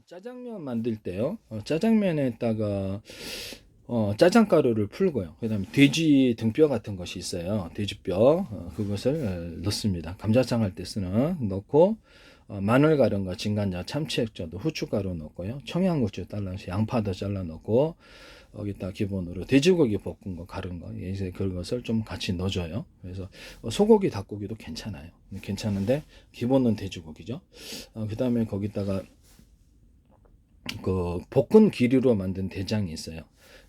짜장면 만들 때요. 짜장면에다가 짜장가루를 풀고요. 그다음에 돼지 등뼈 같은 것이 있어요. 돼지뼈 그것을 넣습니다. 감자탕 할 때 쓰는 넣고 마늘 가루과 진간장, 참치 액젓도 후춧가루 넣고요. 청양고추 잘라서 양파도 잘라 넣고 여기다 기본으로 돼지고기 볶은 거 가른 거 이제 그것을 좀 같이 넣어줘요. 그래서 소고기, 닭고기도 괜찮아요. 괜찮은데 기본은 돼지고기죠. 그다음에 거기다가 그 볶은 기류로 만든 된장이 있어요.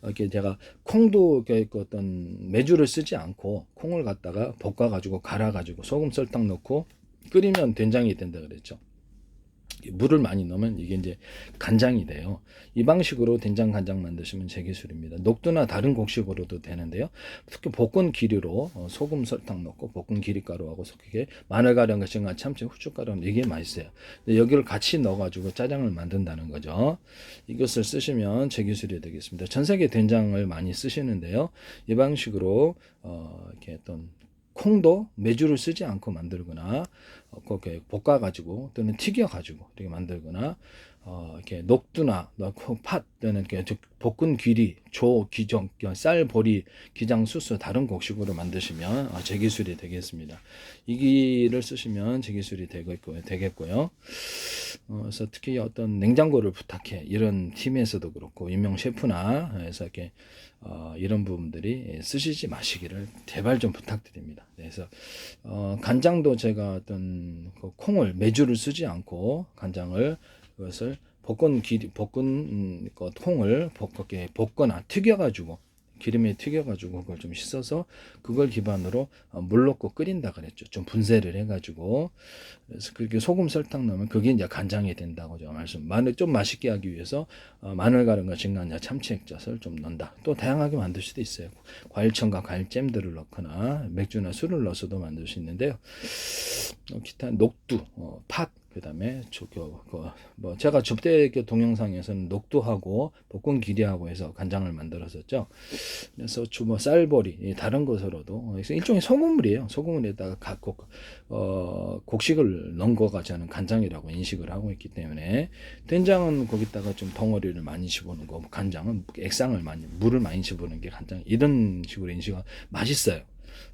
이렇게 제가 콩도 이렇게 어떤 메주를 쓰지 않고 콩을 갖다가 볶아가지고 갈아가지고 소금 설탕 넣고 끓이면 된장이 된다 그랬죠. 물을 많이 넣으면 이게 이제 간장이 돼요. 이 방식으로 된장 간장 만드시면 제 기술입니다. 녹두나 다른 곡식으로도 되는데요. 특히 볶은 기류로 소금 설탕 넣고 볶은 기름가루하고 섞이게 마늘 가루 같은 거 참치 후춧가루 이게 맛있어요. 근데 여기를 같이 넣어가지고 짜장을 만든다는 거죠. 이것을 쓰시면 제 기술이 되겠습니다. 전 세계 된장을 많이 쓰시는데요. 이 방식으로 이렇게 어떤 콩도 메주를 쓰지 않고 만들거나 그렇게 볶아 가지고 또는 튀겨 가지고 이렇게 만들거나 이렇게 녹두나 팥 또는 이렇게 볶은 귀리, 조, 기정, 쌀, 보리, 기장, 수수 다른 곡식으로 만드시면 제 기술이 되겠습니다. 이 기를 쓰시면 제 기술이 되겠고요. 그래서 특히 어떤 냉장고를 부탁해 이런 팀에서도 그렇고 유명 셰프나 해서 이렇게 이런 부분들이 쓰시지 마시기를 제발 좀 부탁드립니다. 그래서 간장도 제가 어떤 그 콩을 메주를 쓰지 않고 간장을 그것을 볶은 그 콩을 볶거나 튀겨가지고 기름에 튀겨가지고 그걸 좀 씻어서 그걸 기반으로 물 넣고 끓인다 그랬죠. 좀 분쇄를 해가지고 그래서 그렇게 소금 설탕 넣으면 그게 이제 간장이 된다고 제가 마늘 좀 맛있게 하기 위해서 마늘 가루가 진간장, 참치 액젓을 좀 넣는다. 또 다양하게 만들 수도 있어요. 과일청과 과일잼들을 넣거나 맥주나 술을 넣어서도 만들 수 있는데요. 기타 녹두, 팥 그다음에 뭐 제가 접대 동영상에서는 녹두하고 볶은 기리하고 해서 간장을 만들었었죠. 그래서 뭐 쌀보리 다른 것으로도 일종의 소금물이에요. 소금물에다가 곡식을 넣은 거가 저는 간장이라고 인식을 하고 있기 때문에 된장은 거기다가 좀 덩어리를 많이 집어넣은 거, 간장은 물을 많이 집어넣는 게 간장 이런 식으로 인식하고 맛있어요.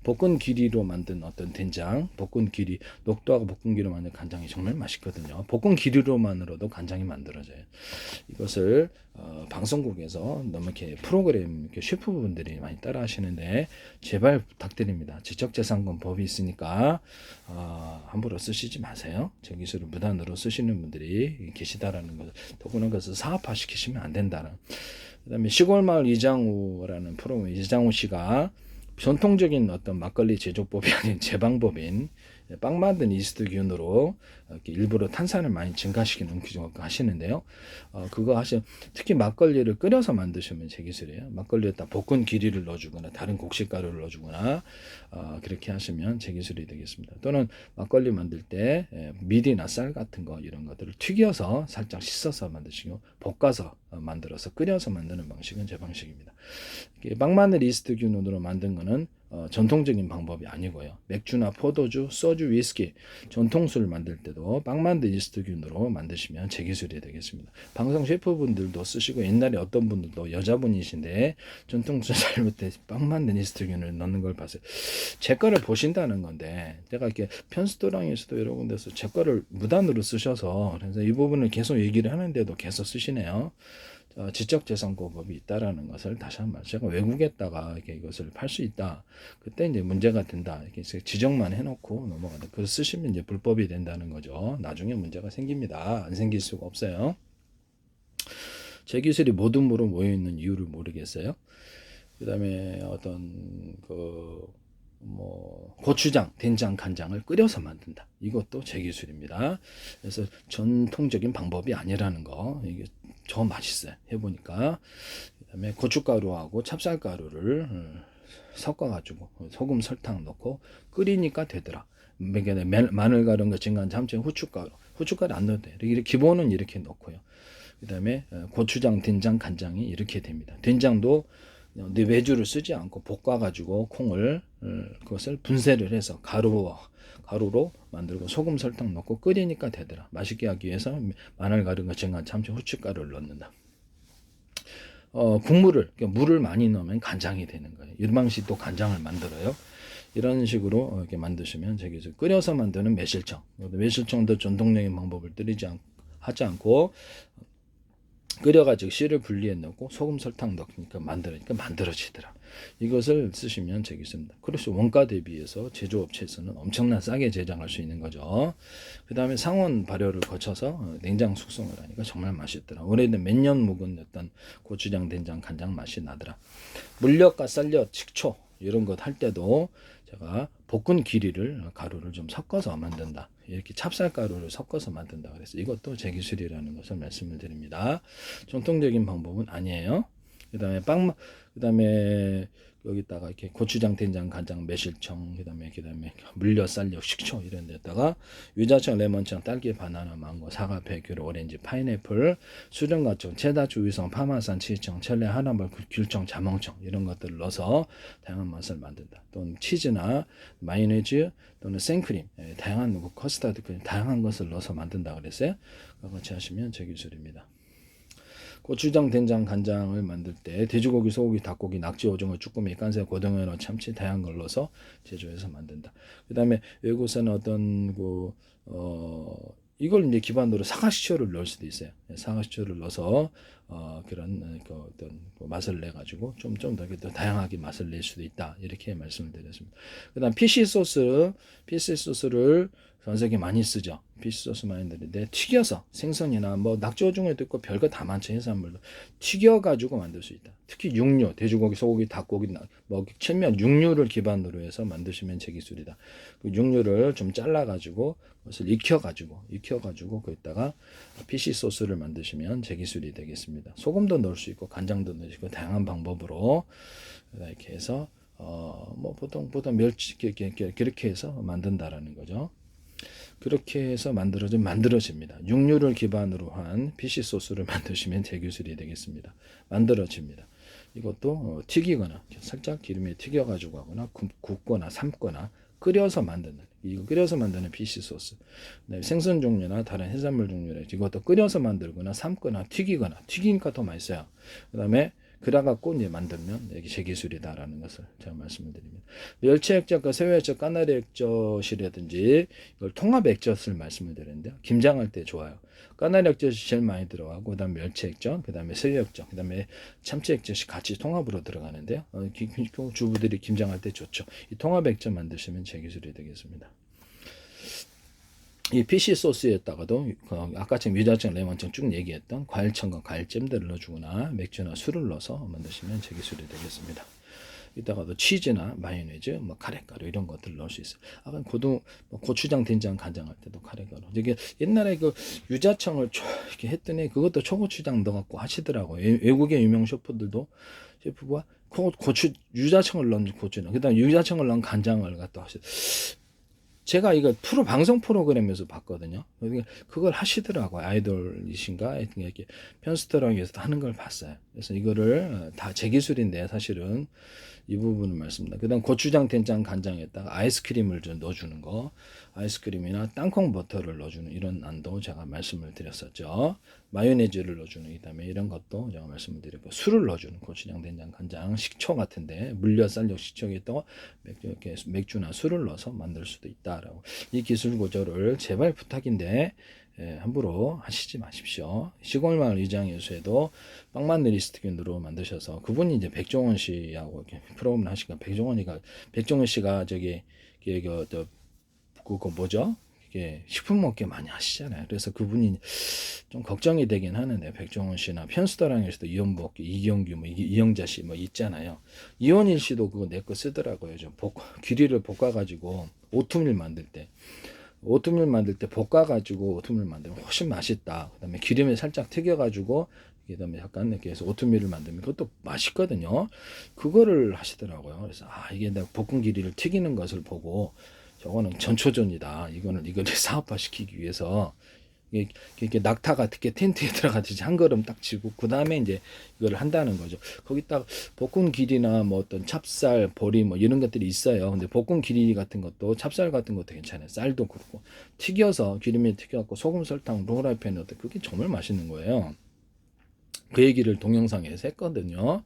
볶은 기리로 만든 어떤 된장, 볶은 기리, 녹두하고 볶은 기리로 만든 간장이 정말 맛있거든요. 볶은 기리로만으로도 간장이 만들어져요. 이것을 방송국에서 너무 이렇게 프로그램 이렇게 셰프분들이 많이 따라 하시는데 제발 부탁드립니다. 지적재산권 법이 있으니까 함부로 쓰시지 마세요. 제 기술을 무단으로 쓰시는 분들이 계시다라는 것을 더구나 그것을 사업화 시키시면 안 된다는. 그다음에 시골마을 이장우라는 프로그램 이장우 씨가 전통적인 어떤 막걸리 제조법이 아닌 제방법인 빵 만든 이스트균으로 이렇게 일부러 탄산을 많이 증가시키는 규정을 하시는데요. 그거 특히 막걸리를 끓여서 만드시면 제 기술이에요. 막걸리에다 볶은 기리를 넣어주거나 다른 곡식가루를 넣어주거나 그렇게 하시면 제 기술이 되겠습니다. 또는 막걸리 만들 때 밀이나 쌀 같은 거 이런 것들을 튀겨서 살짝 씻어서 만드시고 볶아서 만들어서 끓여서 만드는 방식은 제 방식입니다. 빵마늘 이스트균으로 만든 거는 전통적인 방법이 아니고요. 맥주나 포도주, 소주, 위스키, 전통술 만들 때도 빵만든 이스트균으로 만드시면 제 기술이 되겠습니다. 방송 셰프분들도 쓰시고 옛날에 어떤 분들도 여자분이신데 전통술 삶을 때 빵만든 이스트균을 넣는 걸 봤어요. 제 거를 보신다는 건데 제가 이렇게 편스토랑에서도 여러 군데서 제 거를 무단으로 쓰셔서 그래서 이 부분을 계속 얘기를 하는데도 계속 쓰시네요. 지적재산권법이 있다라는 것을 다시 한번 제가 외국에다가 이렇게 이것을 팔 수 있다. 그때 이제 문제가 된다. 이렇게 지적만 해놓고 넘어간다. 그걸 쓰시면 이제 불법이 된다는 거죠. 나중에 문제가 생깁니다. 안 생길 수가 없어요. 제 기술이 모든 무로 모여 있는 이유를 모르겠어요. 그다음에 어떤 고추장, 된장, 간장을 끓여서 만든다. 이것도 제 기술입니다. 그래서 전통적인 방법이 아니라는 거. 이게 저 맛있어요. 해보니까. 그다음에 고춧가루하고 찹쌀가루를 섞어가지고 소금, 설탕 넣고 끓이니까 되더라. 마늘가루, 진간, 참치, 후춧가루 안 넣어도 돼. 이렇게 기본은 이렇게 넣고요. 그다음에 고추장, 된장, 간장이 이렇게 됩니다. 된장도 메주를 쓰지 않고 볶아가지고 콩을 그것을 분쇄를 해서 가루로 만들고 소금 설탕 넣고 끓이니까 되더라. 맛있게 하기 위해서 마늘 가루가 증간 참치 후춧가루를 넣는다. 국물을 그러니까 물을 많이 넣으면 간장이 되는 거예요. 일방시 또 간장을 만들어요. 이런 식으로 이렇게 만드시면 저기서 끓여서 만드는 매실청. 매실청도 전통적인 방법을 하지 않고 끓여가지고 씨를 분리해 넣고 소금 설탕 넣으니까 만들어지더라. 이것을 쓰시면 저기 있습니다. 그래서 원가 대비해서 제조업체에서는 엄청난 싸게 제작할 수 있는 거죠. 그 다음에 상온 발효를 거쳐서 냉장 숙성을 하니까 정말 맛있더라. 오래된 몇 년 묵은 어떤 고추장, 된장, 간장 맛이 나더라. 물엿과 쌀엿, 식초 이런 것 할 때도 제가 볶은 기리를 가루를 좀 섞어서 만든다. 이렇게 찹쌀가루를 섞어서 만든다. 그래서 이것도 제 기술이라는 것을 말씀을 드립니다. 전통적인 방법은 아니에요. 그다음에 여기다가 이렇게 고추장, 된장, 간장, 매실청, 그다음에 물엿, 쌀엿, 식초 이런 데다가 유자청, 레몬청, 딸기, 바나나, 망고, 사과, 배귤, 오렌지, 파인애플, 수정과청, 체다주, 위성, 파마산, 치청, 철내, 하나벌, 귤청, 자몽청 이런 것들을 넣어서 다양한 맛을 만든다. 또는 치즈나 마요네즈 또는 생크림, 다양한 커스터드 크림, 다양한 것을 넣어서 만든다 그랬어요. 같이 하시면 제 기술입니다. 고추장, 된장, 간장을 만들 때 돼지고기, 소고기, 닭고기, 낙지, 오징어, 쭈꾸미, 깐새, 고등어, 참치 다양한 걸 넣어서 제조해서 만든다. 그 다음에 외국에서는 어떤 이걸 이제 기반으로 사과식초를 넣을 수도 있어요. 사과식초를 넣어서 그런 어떤 맛을 내 가지고 좀 더 다양하게 맛을 낼 수도 있다. 이렇게 말씀을 드렸습니다. 그다음 피시 소스를 전 세계 많이 쓰죠. 피시 소스 많이 드는데 튀겨서 생선이나 뭐 낙지, 오징어도 있고 별거 다 많죠. 해산물도 튀겨 가지고 만들 수 있다. 특히 육류, 돼지고기, 소고기, 닭고기, 뭐 칠면 육류를 기반으로 해서 만드시면 제 기술이다. 그 육류를 좀 잘라 가지고 그것을 익혀 가지고 거기다가 피시 소스를 만드시면 제 기술이 되겠습니다. 소금도 넣을 수 있고 간장도 넣을 수 있고 다양한 방법으로 이렇게 해서 뭐 보통 멸치 그렇게 해서 만든다라는 거죠. 그렇게 해서 만들어집니다. 육류를 기반으로 한 피시 소스를 만드시면 제 기술이 되겠습니다. 만들어집니다. 이것도 튀기거나 살짝 기름에 튀겨가지고 하거나 굽거나 삶거나 끓여서 만드는 피시 소스. 생선 종류나 다른 해산물 종류를 이것도 끓여서 만들거나 삶거나 튀기니까 더 맛있어요. 그다음에 그래갖고 이제 만들면 여기 제 기술이다라는 것을 제가 말씀을 드립니다. 멸치 액젓과 새우 액젓, 까나리 액젓이라든지 이걸 통합 액젓을 말씀을 드렸는데요. 김장할 때 좋아요. 까나리 액젓이 제일 많이 들어가고 그다음 멸치 액젓, 그다음에 새우 액젓, 그다음에 참치 액젓이 같이 통합으로 들어가는데요. 주부들이 김장할 때 좋죠. 이 통합 액젓 만드시면 제 기술이 되겠습니다. 이 피시 소스에다가도 아까처럼 유자청, 레몬청 쭉 얘기했던 과일청과 과일잼들을 넣어주거나 맥주나 술을 넣어서 만드시면 제 기술이 되겠습니다. 이따가도 치즈나 마요네즈, 카레가루 이런 것들을 넣을 수 있어요. 아까 고추장, 된장, 간장할 때도 카레가루. 이게 옛날에 유자청을 이렇게 했더니 그것도 초고추장 넣어갖고 하시더라고요. 외국의 유명 셰프가 유자청을 넣은 고추장, 그다음 유자청을 넣은 간장을 갖다 하시. 제가 이거 방송 프로그램에서 봤거든요. 그걸 하시더라고요. 아이돌이신가? 이렇게 편스토랑에서 하는 걸 봤어요. 그래서 이거를 다 제 기술인데 사실은 이 부분을 말씀드립니다. 그 다음 고추장, 된장, 간장에다가 아이스크림을 좀 넣어주는 거, 아이스크림이나 땅콩 버터를 넣어주는 이런 안도 제가 말씀을 드렸었죠. 마요네즈를 넣어주는, 그 다음에 이런 것도 제가 말씀을 드렸고, 술을 넣어주는 고추장, 된장, 간장, 식초 같은데, 물엿, 쌀엿, 식초에다가 맥주나 술을 넣어서 만들 수도 있다라고. 이 기술 고조를 제발 부탁인데, 함부로 하시지 마십시오. 시골마을 위장예수에도 빵만늘 리스트균으로 만드셔서 그분이 이제 백종원 씨하고 이렇게 프로그램을 하시니까 백종원 씨가 그거 뭐죠? 이게 식품 업계 많이 하시잖아요. 그래서 그분이 좀 걱정이 되긴 하는데 백종원 씨나 편수다랑에서도 이현복 업계 이경규 이영자 씨 있잖아요. 이원일 씨도 그거 내 거 쓰더라고요. 귀리를 볶아가지고 오트밀 만들 때 볶아가지고 오트밀 만들면 훨씬 맛있다. 그다음에 기름에 살짝 튀겨가지고 그다음에 약간 이렇게 해서 오트밀을 만들면 그것도 맛있거든요. 그거를 하시더라고요. 그래서 이게 내가 볶은 기리를 튀기는 것을 보고 저거는 전초전이다. 이거를 사업화 시키기 위해서 이게 낙타가 특히 텐트에 들어가듯이 한 걸음 딱 치고 그 다음에 이제 이걸 한다는 거죠. 거기다가 볶은 길이나 뭐 어떤 찹쌀, 보리 뭐 이런 것들이 있어요. 근데 볶은 길이 같은 것도 찹쌀 같은 것도 괜찮아요. 쌀도 그렇고 튀겨서 기름에 튀겨갖고 소금, 설탕, 후라이팬에 넣을 때 그게 정말 맛있는 거예요. 그 얘기를 동영상에서 했거든요.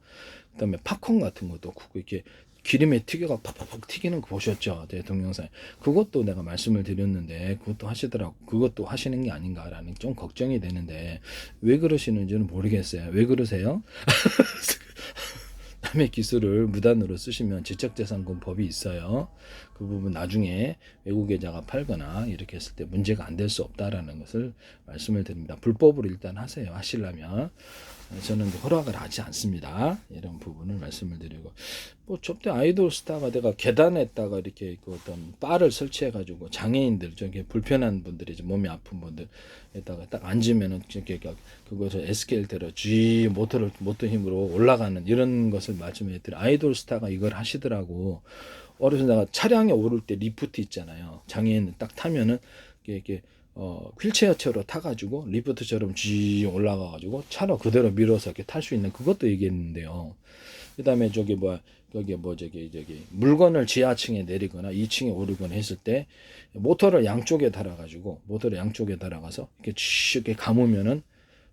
그다음에 팝콘 같은 것도 굽고 이렇게 기름에 튀겨가 팍팍팍 튀기는 거 보셨죠? 제 동영상. 그것도 내가 말씀을 드렸는데 그것도 하시더라고. 그것도 하시는 게 아닌가라는 좀 걱정이 되는데 왜 그러시는지는 모르겠어요. 왜 그러세요? 남의 기술을 무단으로 쓰시면 지적재산권법이 있어요. 그 부분 나중에 외국 계좌가 팔거나 이렇게 했을 때 문제가 안 될 수 없다라는 것을 말씀을 드립니다. 불법으로 일단 하세요. 하시려면. 저는 허락을 하지 않습니다. 이런 부분을 말씀을 드리고 뭐 저때 아이돌 스타가 내가 계단에다가 이렇게 그 어떤 바를 설치해 가지고 장애인들 저기 불편한 분들이 몸이 아픈 분들에다가 딱 앉으면은 이렇게 그것을 에스케일대로 G 모터 힘으로 올라가는 이런 것을 말씀해 드려. 아이돌 스타가 이걸 하시더라고. 어려서 내가 차량에 오를 때 리프트 있잖아요. 장애인 딱 타면은 이렇게 휠체어처럼 타가지고 리프트처럼 쥐 올라가가지고 차로 그대로 밀어서 이렇게 탈 수 있는 그것도 얘기했는데요. 그다음에 저기 저기 물건을 지하층에 내리거나 2층에 오르거나 했을 때 모터를 양쪽에 달아가서 이렇게 이렇게 감으면은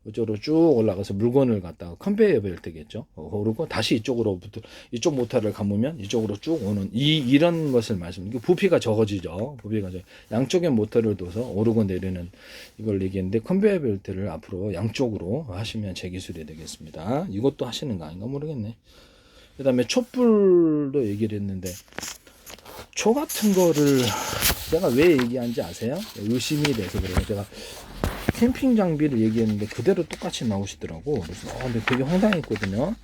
이쪽으로 쭉 올라가서 물건을 갖다가 컨베이어 벨트겠죠. 오르고 다시 이쪽으로부터 이쪽 모터를 감으면 이쪽으로 쭉 오는 이런 것을 말씀. 부피가 적어지죠. 양쪽에 모터를 둬서 오르고 내리는 이걸 얘기했는데 컨베이어 벨트를 앞으로 양쪽으로 하시면 제 기술이 되겠습니다. 이것도 하시는 거 아닌가 모르겠네. 그다음에 촛불도 얘기를 했는데 초 같은 거를 제가 왜 얘기한지 아세요? 의심이 돼서 그래요. 제가 캠핑 장비를 얘기했는데 그대로 똑같이 나오시더라고. 그래서 근데 되게 황당했거든요.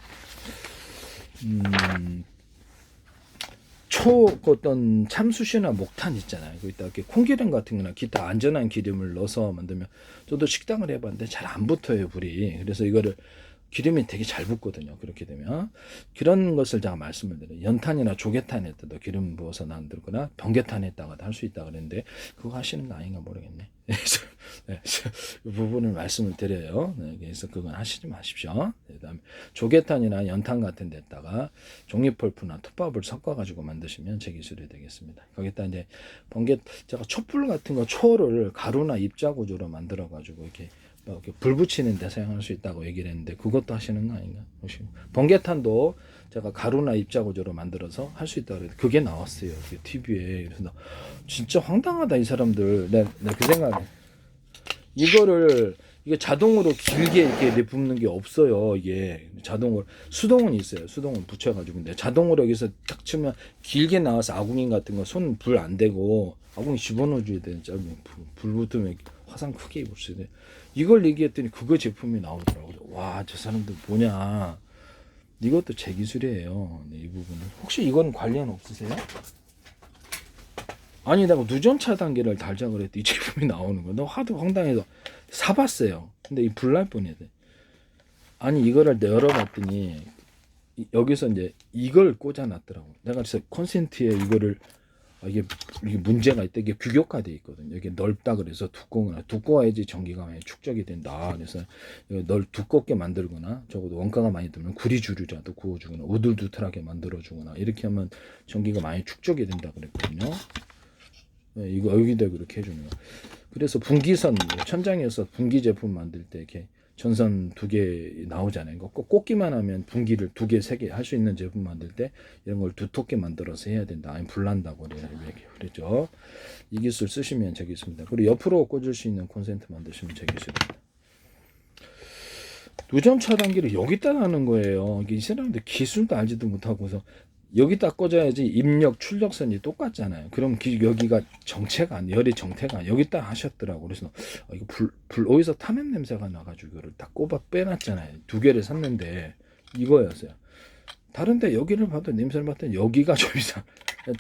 어떤 참수시나 목탄 있잖아요. 거기다 이렇게 콩기름 같은 거나 기타 안전한 기름을 넣어서 만들면 저도 식당을 해봤는데 잘 안 붙어요, 불이. 그래서 이거를 기름이 되게 잘 붙거든요. 그렇게 되면 그런 것을 제가 말씀을 드려요. 연탄이나 조개탄에다도 기름 부어서 만들거나 번개탄에다가도 할 수 있다 그랬는데 그거 하시는 거 아닌가 모르겠네. 그래서 이 부분을 말씀을 드려요. 그래서 그건 하시지 마십시오. 그다음에 조개탄이나 연탄 같은 데다가 종이펄프나 톱밥을 섞어가지고 만드시면 제 기술이 되겠습니다. 거기다 이제 제가 촛불 같은 거 초를 가루나 입자구조로 만들어가지고 이렇게 불 붙이는 데 사용할 수 있다고 얘기를 했는데 그것도 하시는 거 아닌가? 번개탄도 제가 가루나 입자구조로 만들어서 할 수 있다고 그랬는데 그게 나왔어요. 그게 TV에. 그래서 진짜 황당하다 이 사람들. 내가 그 생각에 이게 자동으로 길게 이렇게 내뿜는 게 없어요. 이게 자동으로 수동은 있어요. 수동은 붙여가지고 근데 자동으로 여기서 딱 치면 길게 나와서 아궁이 같은 거 손 불 안 대고 아궁이 집어넣어줘야 되는데 불 붙으면 화상 크게 입을 수 있는데 이걸 얘기했더니 그거 제품이 나오더라고요. 와, 저 사람들 뭐냐. 이것도 제 기술이에요. 네, 이 부분은. 혹시 이건 관련 없으세요? 아니, 내가 누전 차단기를 달자 그랬더니 이 제품이 나오는 거야. 너 하도 황당해서 사봤어요. 근데 이 불날 뻔했대. 아니, 이거를 열어봤더니 여기서 이제 이걸 꽂아놨더라고. 내가 그래서 콘센트에 이거를 이게 문제가 있다. 이게 규격화되어 있거든요. 이게 넓다 그래서 두꺼워야지 전기가 많이 축적이 된다. 그래서 두껍게 만들거나 적어도 원가가 많이 들면 구리주류라도 구워주거나 우둘두툴하게 만들어주거나 이렇게 하면 전기가 많이 축적이 된다 그랬거든요. 네, 이거 여기다 그렇게 해주는 거. 그래서 분기선 천장에서 분기 제품 만들 때 이렇게 전선 2개 나오잖아요. 꼭 꽂기만 하면 분기를 2개, 3개 할 수 있는 제품 만들 때 이런 걸 두텁게 만들어서 해야 된다. 아니 불난다고 그랬죠. 이 기술 쓰시면 제 기술입니다. 그리고 옆으로 꽂을 수 있는 콘센트 만드시면 제 기술입니다. 누전 차단기를 여기다 놔는 거예요. 이 사람들 기술도 알지도 못하고서 여기다 꽂아야지 입력 출력선이 똑같잖아요. 그럼 여기가 열이 정체가 여기다 하셨더라고. 그래서 이거 불 어디서 타는 냄새가 나가지고 이거를 딱 꼽아 빼놨잖아요. 2개를 샀는데 이거였어요. 다른데 여기를 봐도 냄새를 맡더니 여기가 좀 이상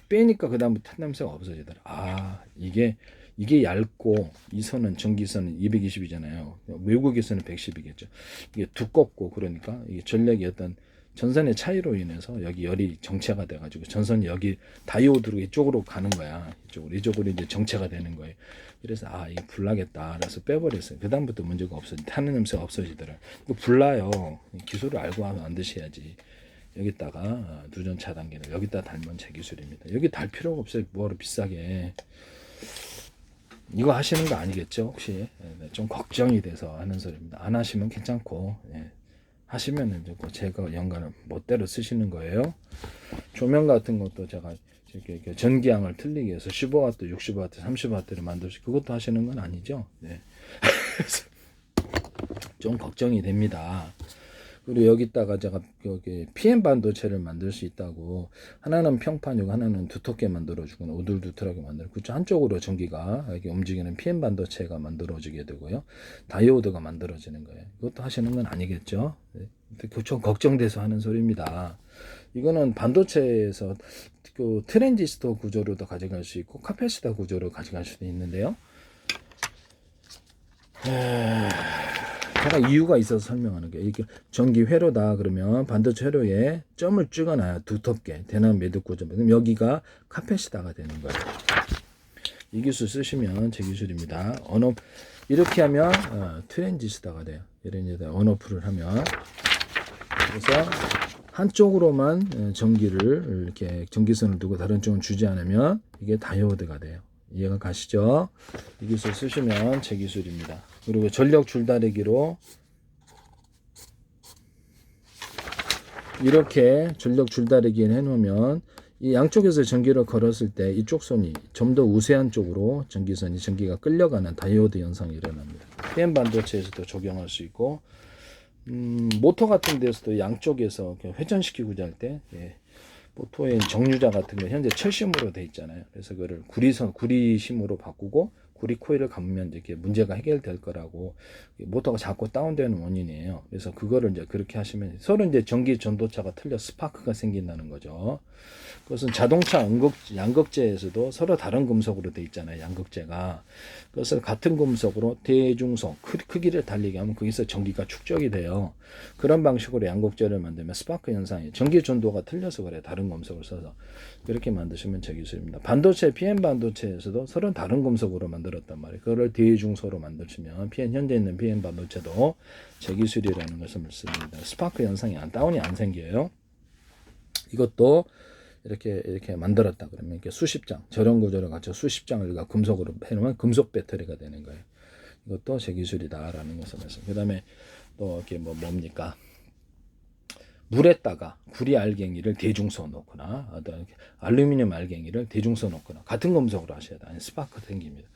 빼니까 그 다음부터 탄 냄새가 없어지더라. 아 이게 얇고 이 선은 전기선은 220이잖아요. 외국에서는 110이겠죠. 이게 두껍고 그러니까 이게 전력이 어떤 전선의 차이로 인해서 여기 열이 정체가 돼가지고 전선이 여기 다이오드로 이쪽으로 가는 거야. 이쪽으로 이제 정체가 되는 거예요. 그래서 이게 불나겠다. 그래서 빼버렸어요. 그 다음부터 문제가 없어지. 타는 냄새가 없어지더라. 이거 불나요. 기술을 알고 하면 안 드셔야지. 여기다가 누전 차단기를 여기다 달면 제 기술입니다. 여기 달 필요가 없어요. 뭐하러 비싸게. 이거 하시는 거 아니겠죠? 혹시 좀 걱정이 돼서 하는 소리입니다. 안 하시면 괜찮고, 하시면은 제가 연관을 멋대로 쓰시는 거예요. 조명 같은 것도 제가 이렇게 전기양을 틀리게 해서 15W, 60W, 30W를 만들시 그것도 하시는 건 아니죠. 좀 걱정이 됩니다. 그리고 여기다가 제가 여기 PM 반도체를 만들 수 있다고, 하나는 평판이고 하나는 두텁게 만들어주거나 오돌두텁하게 만들고, 그쪽 한쪽으로 전기가 이렇게 움직이는 PM 반도체가 만들어지게 되고요, 다이오드가 만들어지는 거예요. 이것도 하시는 건 아니겠죠? 좀 걱정돼서 하는 소리입니다. 이거는 반도체에서 그 트랜지스터 구조로도 가져갈 수 있고 카패시터 구조로 가져갈 수도 있는데요. 제가 이유가 있어서 설명하는 게, 이게 전기 회로다 그러면 반도체 회로에 점을 찍어놔요. 두텁게 대남 매듭 구조. 그럼 여기가 카패시터가 되는 거예요. 이 기술 쓰시면 제 기술입니다. 언업 이렇게 하면 트랜지스터가 돼요. 이런 데다 언오프를 하면, 그래서 한쪽으로만 전기를 이렇게 전기선을 두고 다른 쪽은 주지 않으면 이게 다이오드가 돼요. 이해가 가시죠? 이 기술 쓰시면 제 기술입니다. 그리고 전력 줄다리기로 이렇게 전력 줄다리기를 해놓으면 이 양쪽에서 전기를 걸었을 때 이쪽 선이 좀 더 우세한 쪽으로 전기가 끌려가는 다이오드 현상이 일어납니다. PM 반도체에서도 적용할 수 있고, 모터 같은 데서도 양쪽에서 회전시키고자 할 때, 모터의 정류자 같은 거 현재 철심으로 돼 있잖아요. 그래서 그거를 구리심으로 바꾸고 구리 코일을 감으면 이렇게 문제가 해결될 거라고, 모터가 자꾸 다운되는 원인이에요. 그래서 그거를 이제 그렇게 하시면 서로 이제 전기 전도차가 틀려 스파크가 생긴다는 거죠. 그것은 자동차 양극재에서도 서로 다른 금속으로 돼 있잖아요. 양극재가. 그것을 같은 금속으로 대중성 크기를 달리게 하면 거기서 전기가 축적이 돼요. 그런 방식으로 양극재를 만들면 스파크 현상이, 전기 전도가 틀려서 그래요. 다른 금속을 써서. 그렇게 만드시면 제 기술입니다. 반도체, PM 반도체에서도 서로 다른 금속으로 만들었단 말이에요. 그거를 대중소로 만드시면 현재 있는 PM 반도체도 제 기술이라는 것을 말씀드립니다. 스파크 현상이 다운이 안 생겨요. 이것도 이렇게 만들었다 그러면 이렇게 수십 장, 저런 구조를 갖춰 수십 장을 금속으로 해놓으면 금속 배터리가 되는 거예요. 이것도 제 기술이다라는 것을 말씀. 그 다음에 또 이렇게 뭡니까? 물에다가 구리 알갱이를 대중소 넣거나, 알루미늄 알갱이를 대중소 넣거나, 같은 금속으로 하셔야 돼요. 스파크 생깁니다.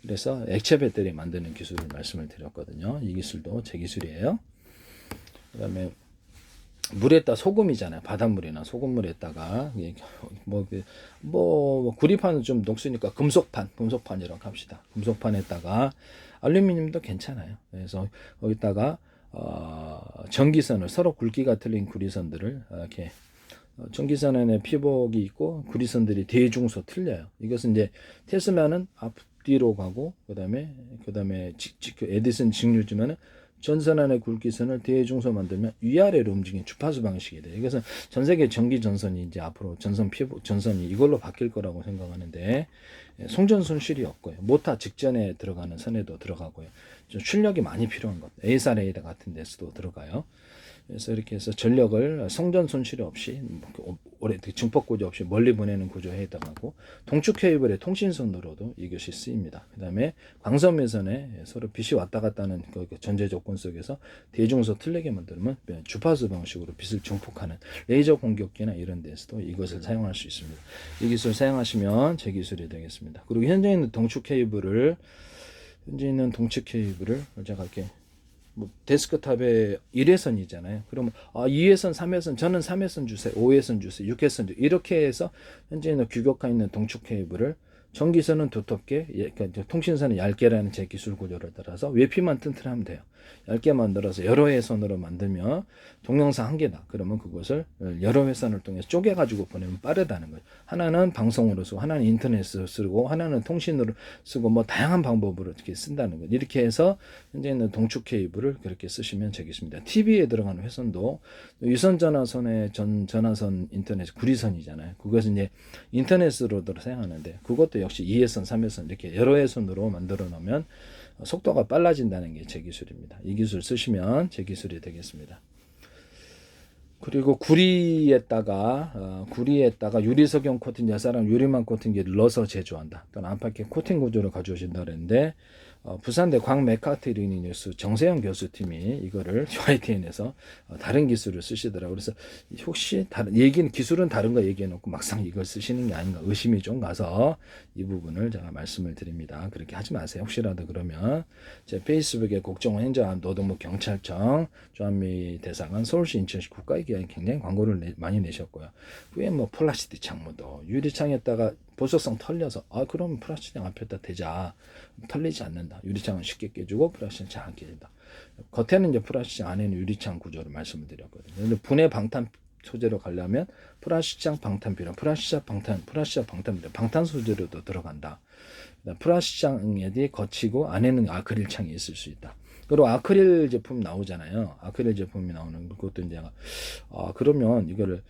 그래서 액체 배터리 만드는 기술을 말씀을 드렸거든요. 이 기술도 제 기술이에요. 그 다음에 물에다 소금이잖아요. 바닷물이나 소금물에다가 구리판은 좀 녹으니까 금속판이라고 합시다. 금속판에다가 알루미늄도 괜찮아요. 그래서 거기다가 전기선을, 서로 굵기가 틀린 구리선들을 이렇게, 전기선 안에 피복이 있고 구리선들이 대중소 틀려요. 이것은 이제 테슬라는 앞뒤로 가고, 그다음에 에디슨 직류지만은 전선 안의 굵기선을 대중소 만들면 위아래로 움직이는 주파수 방식이 돼요. 그래서 전 세계 전기 전선이 이제 앞으로 전선이 이걸로 바뀔 거라고 생각하는데, 송전 손실이 없고요. 모터 직전에 들어가는 선에도 들어가고요. 좀 출력이 많이 필요한 것, ASRA 같은 데서도 들어가요. 그래서 이렇게 해서 전력을 송전 손실 없이, 오래 증폭 구조 없이 멀리 보내는 구조에 해당하고, 동축 케이블의 통신선으로도 이것이 쓰입니다. 그 다음에 광선매선에 서로 빛이 왔다 갔다 하는 그 전제 조건 속에서 대중소 틀리게 만들면 주파수 방식으로 빛을 증폭하는 레이저 공격기나 이런 데서도 이것을 사용할 수 있습니다. 이 기술 사용하시면 제 기술이 되겠습니다. 그리고 현재 있는 동축 케이블을 제가 이렇게 데스크탑에 1회선이잖아요. 그러면 2회선, 3회선, 저는 3회선 주세요, 5회선 주세요, 6회선 주세요. 이렇게 해서 현재 있는 규격화 있는 동축 케이블을 전기선은 두텁게, 그러니까 통신선은 얇게라는 제 기술 구조를 따라서 외피만 튼튼하면 돼요. 얇게 만들어서 여러 회선으로 만들면 동영상 한 개다. 그러면 그것을 여러 회선을 통해서 쪼개가지고 보내면 빠르다는 거예요. 하나는 방송으로 쓰고, 하나는 인터넷으로 쓰고, 하나는 통신으로 쓰고, 뭐 다양한 방법으로 이렇게 쓴다는 거예요. 이렇게 해서 현재 있는 동축 케이블을 그렇게 쓰시면 되겠습니다. TV에 들어가는 회선도 유선 전화선의 전화선 인터넷 구리선이잖아요. 그것은 이제 인터넷으로 사용하는데, 그것도 역시 2회선, 3회선 이렇게 여러 회선으로 만들어 놓으면 속도가 빨라진다는 게 제 기술입니다. 이 기술 쓰시면 제 기술이 되겠습니다. 그리고 구리에다가 유리석영 코팅 야사랑 유리망 코팅기를 넣어서 제조한다. 또는 안팎의 코팅 구조를 가져오신다 그랬는데, 부산대 광메카트리니 뉴스 정세영 교수팀이 이거를 UITN에서 다른 기술을 쓰시더라고요. 그래서 혹시 기술은 다른 거 얘기해놓고 막상 이걸 쓰시는 게 아닌가 의심이 좀 가서 이 부분을 제가 말씀을 드립니다. 그렇게 하지 마세요. 혹시라도 그러면 제 페이스북에 국정원 행정안 노동부 경찰청 주한미 대사관 서울시 인천시 국가기관이 굉장히 광고를 많이 내셨고요. 그에 뭐 플라스틱 창문도 유리창에다가 보석성 털려서 그럼 플라스틱 앞에다 대자 털리지 않는다. 유리창은 쉽게 깨지고 플라스틱은 잘 안 깨진다. 겉에는 이제 플라스틱, 안에는 유리창 구조를 말씀을 드렸거든요. 근데 분해 방탄 소재로 가려면 플라스틱 방탄비료, 플라스틱 방탄비료, 방탄 소재로도 들어간다. 플라스틱창이 거치고 안에는 아크릴 창이 있을 수 있다. 그리고 아크릴 제품 나오잖아요. 아크릴 제품이 나오는 것도 이제 그러면 이거를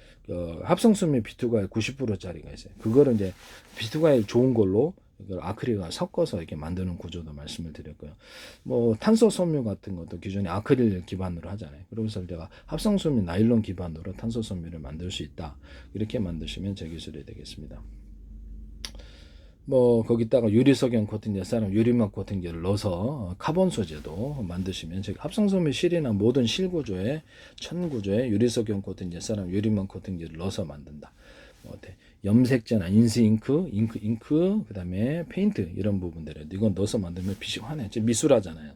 합성수미 비투가일 90%짜리가 있어요. 그거를 이제 비투가일 좋은 걸로 이걸 아크릴과 섞어서 이렇게 만드는 구조도 말씀을 드렸고요. 뭐 탄소 섬유 같은 것도 기존에 아크릴 기반으로 하잖아요. 그래서 제가 합성수미 나일론 기반으로 탄소 섬유를 만들 수 있다. 이렇게 만드시면 제 기술이 되겠습니다. 뭐 거기다가 유리석영 코팅제 사람 유리막 코팅제를 넣어서 카본 소재도 만드시면 즉 합성섬유 실이나 모든 실구조에 천구조에 유리석영 코팅제 사람 유리막 코팅제를 넣어서 만든다. 뭐 염색제나 잉크 그다음에 페인트 이런 부분들에 이건 넣어서 만들면 빛이 환해요. 미술하잖아요.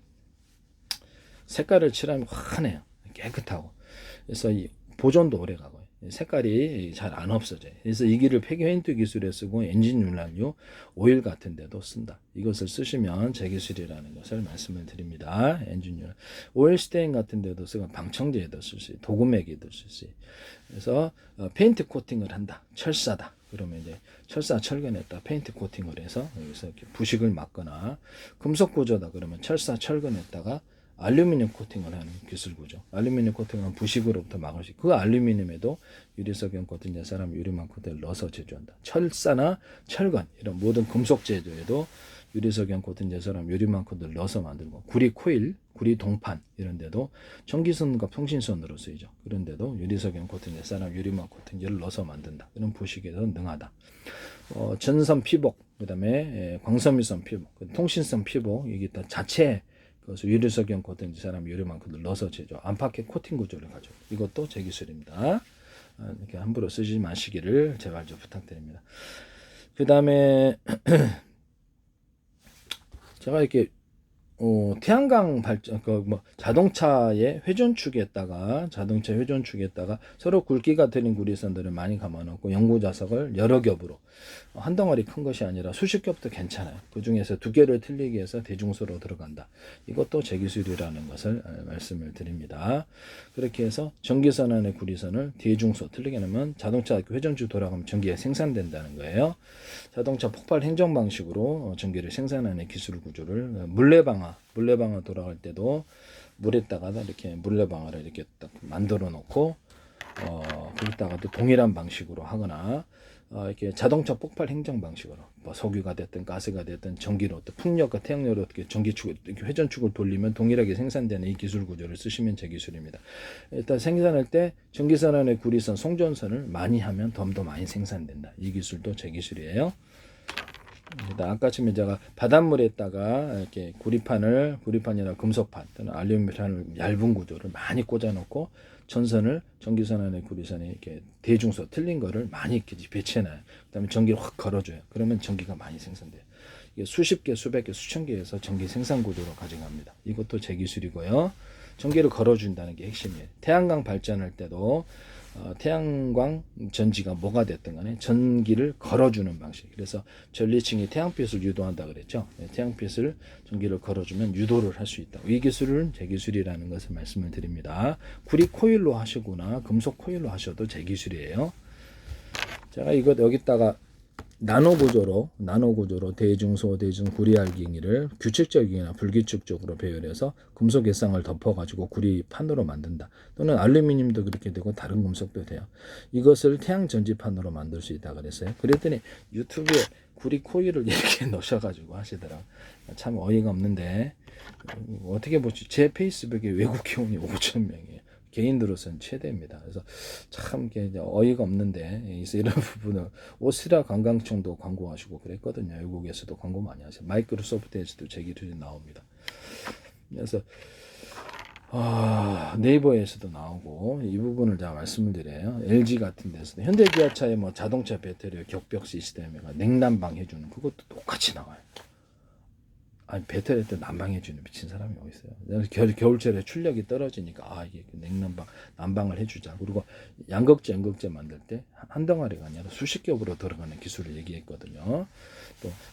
색깔을 칠하면 환해요. 깨끗하고. 그래서 이 보존도 오래 가고요. 색깔이 잘 안 없어져요. 그래서 이 기를 폐기페인트 기술에 쓰고 엔진 윤활유, 오일 같은 데도 쓴다. 이것을 쓰시면 제 기술이라는 것을 말씀을 드립니다. 엔진 윤활유, 오일 스테인 같은 데도 쓰고 방청제에도 쓸 수 있고 도금액에도 쓸 수 있고. 그래서 페인트 코팅을 한다. 철사다. 그러면 이제 철사 철근에다 페인트 코팅을 해서 여기서 이렇게 부식을 막거나 금속 구조다 그러면 철사 철근에다가 알루미늄 코팅을 하는 기술 구조. 알루미늄 코팅은 부식으로부터 막을 수 있고 그 알루미늄에도 유리석영 코팅, 사람 유리망 코팅을 넣어서 제조한다. 철사나 철근 이런 모든 금속 제조에도 유리석영 코팅, 사람 유리망 코팅을 넣어서 만들고 구리 코일, 구리 동판 이런 데도 전기선과 통신선으로 쓰이죠. 그런 데도 유리석영 코팅, 사람 유리망 코팅제를 넣어서 만든다. 그런 부식에도 능하다. 전선 피복, 그다음에 광섬유선 피복, 통신선 피복 이게 다 자체 그래서 유리석영 코팅 사람 유리만큼을 넣어서 제조 안팎의 코팅 구조를 가져. 이것도 제 기술입니다. 이렇게 함부로 쓰지 마시기를 제발 좀 부탁드립니다. 그 다음에 제가 이렇게 태양광 발전 자동차의 회전축에다가 서로 굵기가 틀린 구리선들을 많이 감아놓고 연구 자석을 여러 겹으로 한 덩어리 큰 것이 아니라 수십 겹도 괜찮아요. 그 중에서 두 개를 틀리기 위해서 대중소로 들어간다. 이것도 제 기술이라는 것을 말씀을 드립니다. 그렇게 해서 전기선 안에 구리선을 대중소 틀리게 하면 자동차 회전축 돌아가면 전기가 생산된다는 거예요. 자동차 폭발 행정 방식으로 전기를 생산하는 기술 구조를 물레방아 돌아갈 때도 물에다가 이렇게 물레방아를 이렇게 딱 만들어 놓고 거기다가도 동일한 방식으로 하거나 이렇게 자동차 폭발 행정 방식으로 뭐 석유가 됐든 가스가 됐든 전기로 또 풍력과 태양력으로 어떻게 전기축 이렇게 회전축을 돌리면 동일하게 생산되는 이 기술 구조를 쓰시면 제 기술입니다. 일단 생산할 때 전기선 안에 구리선 송전선을 많이 하면 더 많이 생산된다. 이 기술도 제 기술이에요. 아까쯤에 제가 바닷물에다가 이렇게 구리판이나 금속판 또는 알루미늄판을 얇은 구조를 많이 꽂아놓고 전선을 전기선 안에 구리선에 이렇게 대중소 틀린 거를 많이 이렇게 배치해놔요. 그다음에 전기를 확 걸어줘요. 그러면 전기가 많이 생산돼요. 이게 수십 개, 수백 개, 수천 개에서 전기 생산 구조로 가져갑니다. 이것도 제 기술이고요. 전기를 걸어준다는 게 핵심이에요. 태양광 발전할 때도 태양광 전지가 뭐가 됐든 간에 전기를 걸어주는 방식. 그래서 전리층이 태양빛을 유도한다 그랬죠. 태양빛을 전기를 걸어주면 유도를 할 수 있다. 이 기술은 제 기술이라는 것을 말씀을 드립니다. 구리 코일로 하시거나 금속 코일로 하셔도 제 기술이에요. 제가 이것 여기다가 나노 구조로 대중소, 구리 알갱이를 규칙적이나 불규칙적으로 배열해서 금속 외쌍을 덮어가지고 구리 판으로 만든다. 또는 알루미늄도 그렇게 되고 다른 금속도 돼요. 이것을 태양 전지판으로 만들 수 있다 그랬어요. 그랬더니 유튜브에 구리 코일을 이렇게 넣으셔가지고 하시더라. 참 어이가 없는데 어떻게 보지? 제 페이스북에 외국 회원이 5,000명이에요. 개인으로서는 최대입니다. 그래서 참 어이가 없는데 이런 부분을 오스트리아 관광청도 광고하시고 그랬거든요. 외국에서도 광고 많이 하세요. 마이크로소프트에서도 제 기술이 나옵니다. 그래서 네이버에서도 나오고 이 부분을 제가 말씀을 드려요. LG 같은 데서도 현대기아차의 뭐 자동차 배터리 격벽 시스템에가 냉난방 해주는 그것도 똑같이 나와요. 아니 배터리 때 난방해주는 미친 사람이 어디 있어요? 겨울철에 출력이 떨어지니까 이게 난방을 해주자. 그리고 양극재 만들 때 한 덩어리가 아니라 수십 겹으로 들어가는 기술을 얘기했거든요.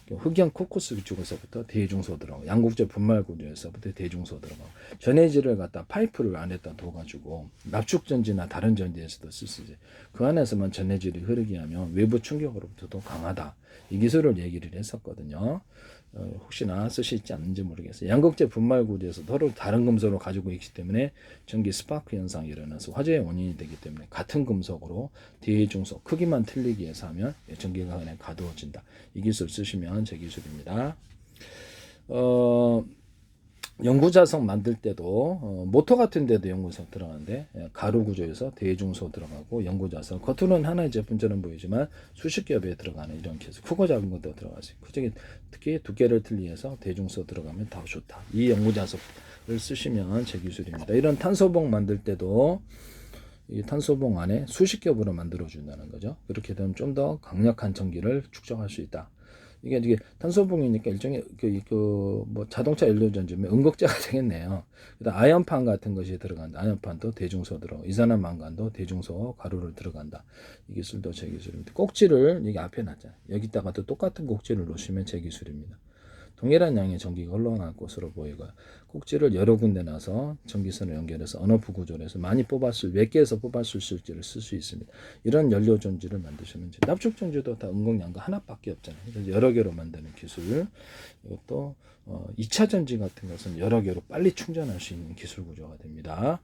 또 흑연 코커스 쪽에서부터 대중소 들어가고 양극재 분말 구조에서부터 대중소 들어가고 전해질을 갖다 파이프를 안에다 둬가지고 납축전지나 다른 전지에서도 쓸 수 있어요. 그 안에서만 전해질이 흐르게 하면 외부 충격으로부터도 강하다. 이 기술을 얘기를 했었거든요. 혹시나 쓰실지 않는지 모르겠어요. 양극재 분말 구조에서 서로 다른 금속을 가지고 있기 때문에 전기 스파크 현상이 일어나서 화재의 원인이 되기 때문에 같은 금속으로 대중소 크기만 틀리기 위해서 하면 전기가 그냥 가두어진다. 이 기술 쓰시면 제 기술입니다. 연구자석 만들 때도 모터 같은 데도 연구자석 들어가는데 가루 구조에서 대중소 들어가고 연구자석 겉으로는 하나의 제품처럼 보이지만 수십 겹에 들어가는 이런 케이스 크고 작은 것도 들어가서 특히 두께를 틀리해서 대중소 들어가면 더 좋다. 이 연구자석을 쓰시면 제 기술입니다. 이런 탄소봉 만들 때도 이 탄소봉 안에 수십 겹으로 만들어 준다는 거죠. 그렇게 되면 좀 더 강력한 전기를 축적할 수 있다. 이게 탄소봉이니까 일종의 뭐 자동차 연료전지면 응급제가 되겠네요. 그다음 아연판 같은 것이 들어간다. 아연판도 대중소 들어. 이산화망간도 대중소 가루를 들어간다. 이 기술도 제 기술입니다. 꼭지를 여기 앞에 놨잖아요. 여기다가 또 똑같은 꼭지를 놓으시면 제 기술입니다. 동일한 양의 전기가 흘러갈 것으로 보이고요. 꼭지를 여러 군데 놔서 전기선을 연결해서 언어프 구조를 해서 몇 개에서 뽑았을 수 있을지를 쓸 수 있습니다. 이런 연료 전지를 만드시면 납축 전지도 다 응급량과 하나밖에 없잖아요. 그래서 여러 개로 만드는 기술. 이것도 2차 전지 같은 것은 여러 개로 빨리 충전할 수 있는 기술 구조가 됩니다.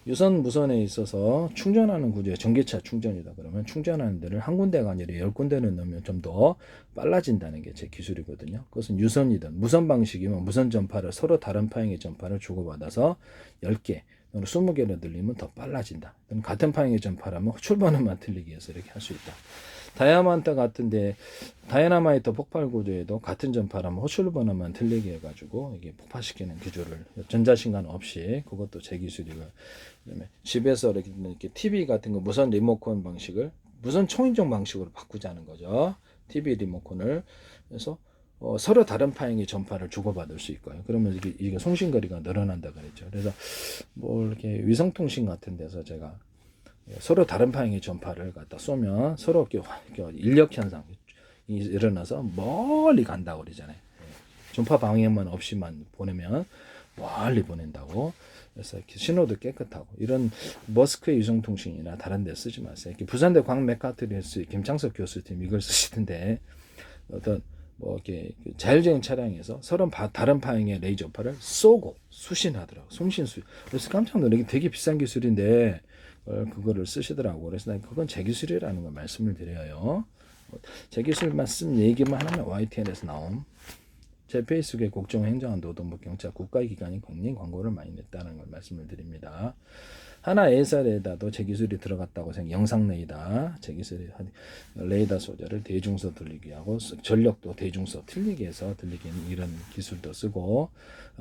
유선 무선에 있어서 충전하는 구조에 전기차 충전이다 그러면 충전하는 데를 한 군데가 아니라 10군데는 넣으면 좀 더 빨라진다는 게 제 기술이거든요. 그것은 유선이든 무선 방식이면 무선 전파를 서로 다른 파형의 전파를 주고받아서 10개 또는 20개로 늘리면 더 빨라진다. 같은 파형의 전파라면 출번음만 틀리기 위해서 이렇게 할 수 있다. 다이아몬드 같은데 다이나마이트 폭발 구조에도 같은 전파라면 호출 번호만 틀리게 해가지고 이게 폭파시키는 기조를 전자신간 없이 그것도 제 기술이고 그다음에 집에서 이렇게 TV 같은 거 무선 리모컨 방식을 무선 초인종 방식으로 바꾸자는 거죠. TV 리모컨을 그래서 서로 다른 파형의 전파를 주고받을 수 있고요. 그러면 이게 송신거리가 늘어난다 그랬죠. 그래서 뭐 이렇게 위성통신 같은 데서 제가 서로 다른 파형의 전파를 갖다 쏘면 서로 인력 현상이 일어나서 멀리 간다고 그러잖아요. 전파 방해만 없이만 보내면 멀리 보낸다고. 그래서 신호도 깨끗하고 이런 머스크의 위성통신이나 다른 데 쓰지 마세요. 부산대 광메카트리스 김창석 교수님 이걸 쓰시던데 어떤 뭐 이렇게 자율주행 차량에서 서로 다른 파형의 레이저파를 쏘고 수신하더라고. 송신수. 그래서 깜짝 놀라게 되게 비싼 기술인데 그거를 쓰시더라고. 그래서 그건 제 기술이라는 걸 말씀을 드려요. 제 기술만 쓴 얘기만 하면 YTN에서 나옴. 제 페이스북에 국정행정안 노동부 경찰 국가기관이 국민 광고를 많이 냈다는 걸 말씀을 드립니다. 하나 A셀에다도 제 기술이 들어갔다고 영상 레이더, 제 기술이 레이더 소재를 대중소 들리게 하고 전력도 대중소 틀리게 해서 들리게 하는 이런 기술도 쓰고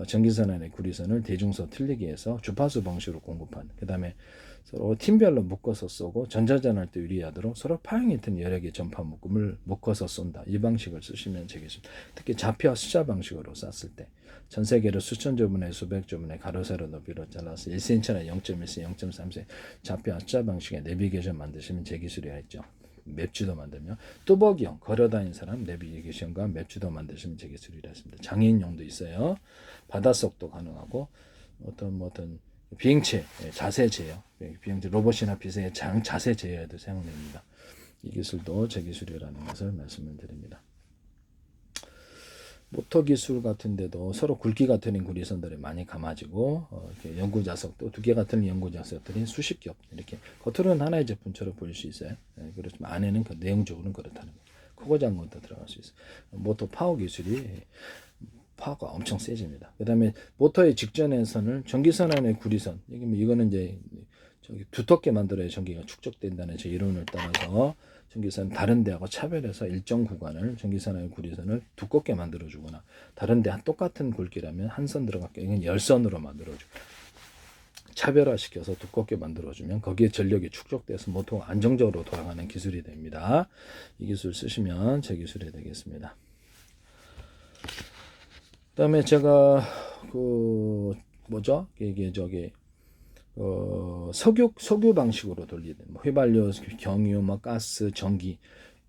전기선안의 구리선을 대중소 틀리게 해서 주파수 방식으로 공급하는. 그 다음에 서로 팀별로 묶어서 쏘고 전자전할 때 유리하도록 서로 파형이 든 여러 개의 전파 묶음을 묶어서 쏜다. 이 방식을 쓰시면 되겠습니다. 특히 좌표와 숫자 방식으로 쐈을 때 전 세계로 수천 조분의 수백 조분의 가로 세로 높이로 잘라서 1cm나 0.1cm, 0.3cm 좌표와 숫자 방식의 내비게이션 만드시면 제 기술이 있죠. 맵지도 만들면 뚜벅이형 걸어다니는 사람 내비게이션과 맵지도 만드시면 제 기술이라 했습니다. 장애인용도 있어요. 바닷속도 가능하고 어떤 비행체 자세 제어, 비행체 로봇이나 비행체 자세 제어에도 사용됩니다. 이 기술도 제 기술이라는 것을 말씀을 드립니다. 모터 기술 같은데도 서로 굵기가 틀린 구리선들이 많이 감아지고 이렇게 연구 자석도 두 개가 틀린 연구 자석들이 수십 겹 이렇게 겉으로는 하나의 제품처럼 보일 수 있어요. 그렇지만 안에는 그 내용적으로는 그렇다는 거예요. 크고 작은 것도 들어갈 수 있어요. 모터 파워 기술이 파워가 엄청 세집니다. 그 다음에 모터의 직전에서는 전기선 안에 구리선 이거는 이제 두텁게 만들어야 전기가 축적된다는 제 이론을 따라서 전기선 다른 데하고 차별해서 일정 구간을 전기선의 구리선을 두껍게 만들어주거나 다른 데 똑같은 굵기라면 한 선 들어갈게 이건 10선으로 만들어주고 차별화시켜서 두껍게 만들어주면 거기에 전력이 축적돼서 모터가 안정적으로 돌아가는 기술이 됩니다. 이 기술 쓰시면 제 기술이 되겠습니다. 그 다음에 제가 이게 석유 방식으로 돌리는 휘발유, 경유, 가스, 전기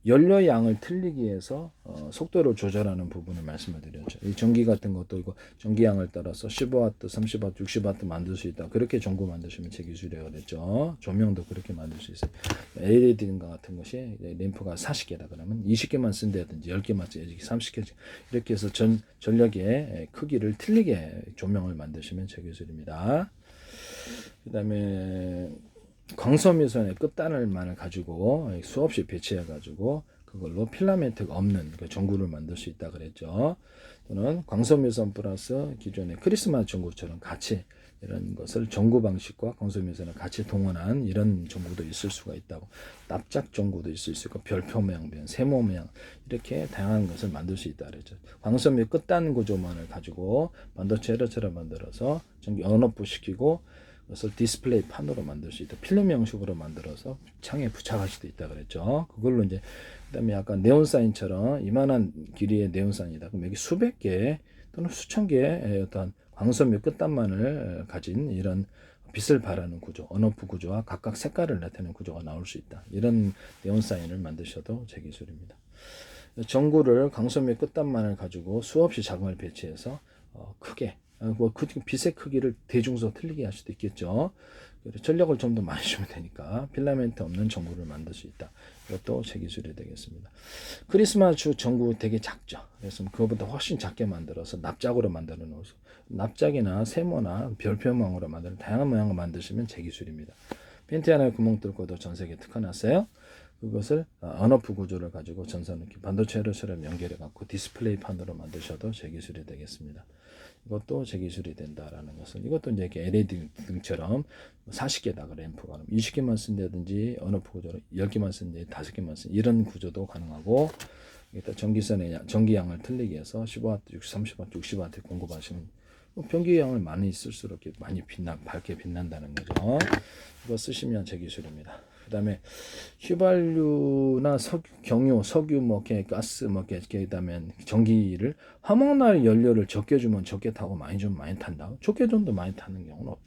연료 양을 틀리기 위해서 속도를 조절하는 부분을 말씀을 드렸죠. 이 전기 같은 것도 이거 전기 양을 따라서 15W, 30W, 60W 만들 수 있다. 그렇게 전구 만드시면 제 기술이라고 그랬죠. 조명도 그렇게 만들 수 있어요. LED 같은 것이 램프가 40개다 그러면 20개만 쓴다든지 10개만 써야지 30개 이렇게 해서 전력의 크기를 틀리게 조명을 만드시면 제 기술입니다. 그 다음에 광섬유선의 끝단을만을 가지고 수없이 배치해 가지고 그걸로 필라멘트가 없는 그 전구를 만들 수 있다 그랬죠. 또는 광섬유선 플러스 기존의 크리스마스 전구처럼 같이 이런 것을 전구 방식과 광섬유선을 같이 동원한 이런 전구도 있을 수가 있다고. 납작 전구도 있을 수 있고 별표 모양, 세모 모양 이렇게 다양한 것을 만들 수 있다 그랬죠. 광섬유 끝단 구조만을 가지고 반도체처럼 만들어서 전기 언오프 시키고 그것을 디스플레이 판으로 만들 수 있다. 필름 형식으로 만들어서 창에 부착할 수도 있다 그랬죠. 그걸로 이제 그다음에 약간 네온사인처럼 이만한 길이의 네온사인이다. 그럼 여기 수백 개 또는 수천 개의 어떤 광섬유 끝단만을 가진 이런 빛을 발하는 구조, 언오프 구조와 각각 색깔을 나타내는 구조가 나올 수 있다. 이런 네온사인을 만드셔도 제 기술입니다. 전구를 광섬유 끝단만을 가지고 수없이 자금을 배치해서 크게 그 빛의 크기를 대중소 틀리게 할 수도 있겠죠. 전력을 좀 더 많이 주면 되니까 필라멘트 없는 전구를 만들 수 있다. 이것도 제 기술이 되겠습니다. 크리스마스 전구 되게 작죠. 그래서 그거보다 훨씬 작게 만들어서 납작으로 만들어 놓으세요. 납작이나 세모나 별표 모양으로 만드는 다양한 모양을 만드시면 제 기술입니다. 팬티 하나에 구멍 뚫고도 전 세계에 특화났어요. 그것을 언오프 구조를 가지고 전선 이렇게 반도체로처럼 연결해 갖고 디스플레이 판으로 만드셔도 제 기술이 되겠습니다. 이것도 제 기술이 된다라는 것은 이것도 이제 이렇게 LED 등처럼 40개다 램프가 20개만 쓴다든지 언오프 구조로 10개만 쓴다든지 5개만 쓴 이런 구조도 가능하고 일단 전기선의 전기양을 틀리게 해서 15W, 30W, 60W 공급하시면 변기양을 많이 쓸수록 많이 밝게 빛난다는 거죠. 이거 쓰시면 제 기술입니다. 그 다음에 휘발유나 경유, 석유, 가스, 그다음에 전기를 화목날 연료를 적게 주면 적게 타고 많이 주면 많이 탄다. 적게 줘도 많이 타는 경우는 없다.